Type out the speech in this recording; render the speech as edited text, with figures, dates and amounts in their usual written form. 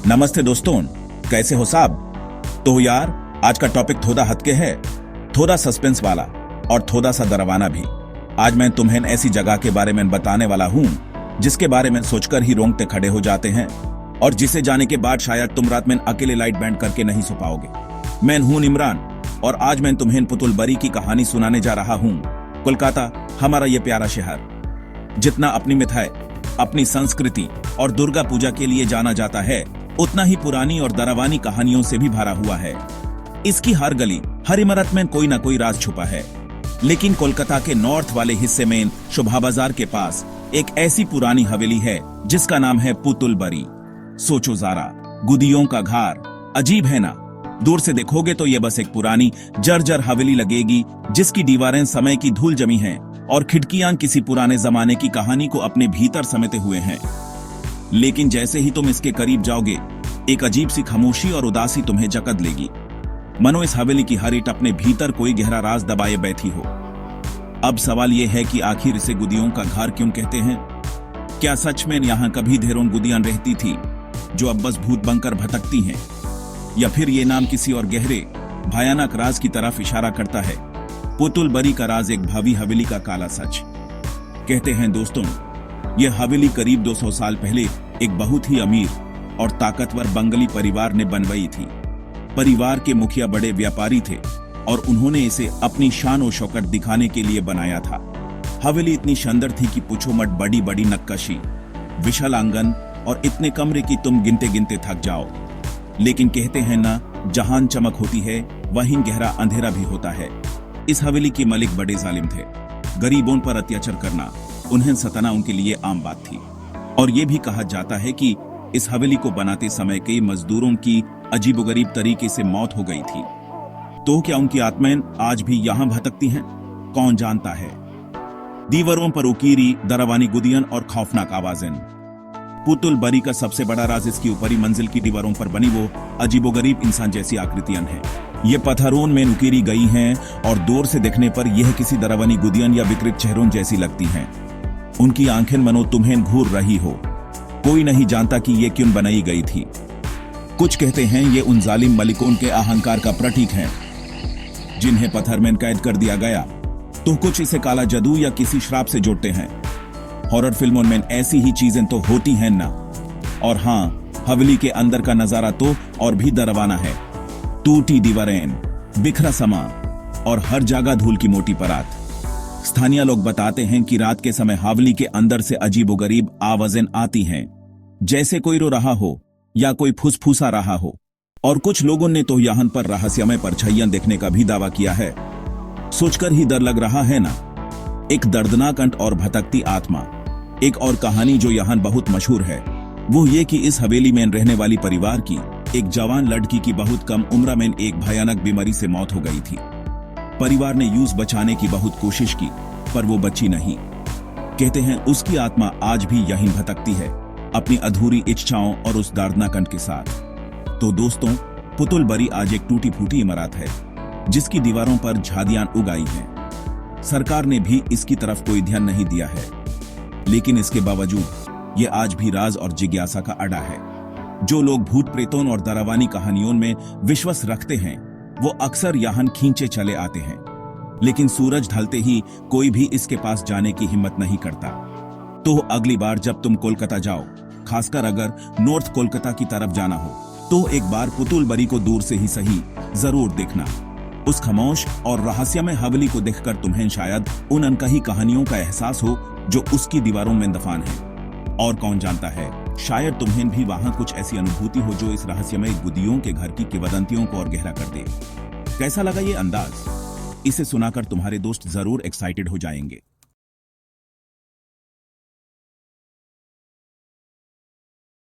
नमस्ते दोस्तों, कैसे हो साहब। तो यार, आज का टॉपिक थोड़ा हटके है, थोड़ा सस्पेंस वाला और थोड़ा सा डरावना भी। आज मैं तुम्हें ऐसी जगह के बारे में बताने वाला हूँ जिसके बारे में सोचकर ही रोंगटे खड़े हो जाते हैं और जिसे जाने के बाद शायद तुम रात में अकेले लाइट बैंड करके नहीं सो पाओगे। मैं हूँ इमरान और आज मैं तुम्हें पुतुल बरी की कहानी सुनाने जा रहा हूँ। कोलकाता, हमारा ये प्यारा शहर, जितना अपनी मिठाई, अपनी संस्कृति और दुर्गा पूजा के लिए जाना जाता है, उतना ही पुरानी और डरावनी कहानियों से भी भरा हुआ है। इसकी हर गली, हर इमारत में कोई ना कोई राज छुपा है। लेकिन कोलकाता के नॉर्थ वाले हिस्से में शोभा बाजार के पास एक ऐसी पुरानी हवेली है जिसका नाम है पुतुल बरी। सोचो जरा, गुदियों का घर, अजीब है ना। दूर से देखोगे तो ये बस एक पुरानी जर्जर हवेली लगेगी जिसकी दीवारें समय की धूल जमी हैं और खिड़कियां किसी पुराने जमाने की कहानी को अपने भीतर समेटे हुए हैं। लेकिन जैसे ही तुम इसके करीब जाओगे, एक अजीब सी खामोशी और उदासी तुम्हें जकड़ लेगी, मनो इस हवेली की हर ईंट अपने भीतर कोई गहरा राज दबाए बैठी हो। अब सवाल यह है कि आखिर इसे गुदियों का घर क्यों कहते हैं? क्या सच में यहाँ कभी ढेरों गुदियां रहती थी जो अब बस भूत बनकर भटकती हैं, या फिर ये नाम किसी और गहरे भयानक राज की तरफ इशारा करता है? पुतुल बरी का राज एक भावी हवेली का काला सच। कहते हैं दोस्तों, यह हवेली करीब 200 साल पहले एक बहुत ही अमीर और ताकतवर बंगाली परिवार ने बनवाई थी। परिवार के मुखिया बड़े व्यापारी थे और उन्होंने इसे अपनी शान और शौकत दिखाने के लिए बनाया था। हवेली इतनी शानदार थी कि पूछो मत, बड़ी बड़ी नक्काशी, विशाल आंगन और इतने कमरे कि तुम गिनते गिनते थक जाओ। लेकिन कहते हैं ना, जहां चमक होती है वहीं गहरा अंधेरा भी होता है। इस हवेली के मालिक बड़े जालिम थे। गरीबों पर अत्याचार करना, उन्हें सताना उनके लिए आम बात थी। और ये भी कहा जाता है कि इस हवेली को बनाते समय कई मजदूरों की अजीबोगरीब तरीके से मौत हो गई थी। तो क्या उनकी आत्माएं आज भी यहाँ भटकती हैं? कौन जानता है। दीवारों पर उकीरी, डरावनी गुदियां और खौफनाक आवाजें। पुतुल बरी का सबसे बड़ा राज इसकी ऊपरी मंजिल की दीवारों पर बनी वो अजीबोगरीब इंसान जैसी आकृतियां हैं। ये पत्थरों में उकीरी गई हैं और दूर से देखने पर यह किसी डरावनी गुदियां या विकृत चेहरों जैसी लगती हैं। उनकी आंखें मनो तुम्हें घूर रही हो। कोई नहीं जानता कि ये क्यों बनाई गई थी। कुछ कहते हैं ये उन जालिम मलिकों के अहंकार का प्रतीक है जिन्हें पत्थर में कैद कर दिया गया। तो कुछ इसे काला जादू या किसी श्राप से जोड़ते हैं। हॉरर फिल्मों में ऐसी ही चीजें तो होती हैं ना। और हाँ, हवेली के अंदर का नजारा तो और भी डरावना है। टूटी दीवारें, बिखरा सामान और हर जगह धूल की मोटी परत। स्थानीय लोग बताते हैं कि रात के समय हवेली के अंदर से अजीबोगरीब आवाजें आती हैं, जैसे कोई रो रहा हो या कोई फुसफुसा रहा हो। और कुछ लोगों ने तो यहाँ पर रहस्यमय परछाइयां देखने का भी दावा किया है। सोचकर ही डर लग रहा है ना। एक दर्दनाक अंत और भटकती आत्मा। एक और कहानी जो यहाँ बहुत मशहूर है वो ये कि इस हवेली में रहने वाली परिवार की एक जवान लड़की की बहुत कम उम्र में एक भयानक बीमारी से मौत हो गई थी। परिवार ने यूस बचाने की बहुत कोशिश की पर वो बची नहीं। कहते हैं उसकी आत्मा आज भी यहीं भटकती है, अपनी अधूरी इच्छाओं और उस दर्दनाक अंत के साथ। तो दोस्तों, पुतुल बरी आज एक टूटी फूटी इमारत है जिसकी दीवारों पर झाड़ियां उगाई हैं। सरकार ने भी इसकी तरफ कोई ध्यान नहीं दिया है। लेकिन इसके बावजूद ये आज भी राज और जिज्ञासा का अड्डा है। जो लोग भूत प्रेतों और डरावनी कहानियों में विश्वास रखते हैं वो अक्सर यहाँ खींचे चले आते हैं। लेकिन सूरज ढलते ही कोई भी इसके पास जाने की हिम्मत नहीं करता। तो अगली बार जब तुम कोलकाता जाओ, खासकर अगर नॉर्थ कोलकाता की तरफ जाना हो, तो एक बार पुतुल बरी को दूर से ही सही जरूर देखना। उस खामोश और रहस्यमय हवेली को देखकर तुम्हें शायद उन अनकही कहानियों का एहसास हो जो उसकी दीवारों में दफन है। और कौन जानता है, शायद तुम्हें भी वहां कुछ ऐसी अनुभूति हो जो इस रहस्यमय गुदियों के घर की किंवदंतियों को और गहरा कर दे। कैसा लगा ये अंदाज? इसे सुनाकर तुम्हारे दोस्त जरूर एक्साइटेड हो जाएंगे।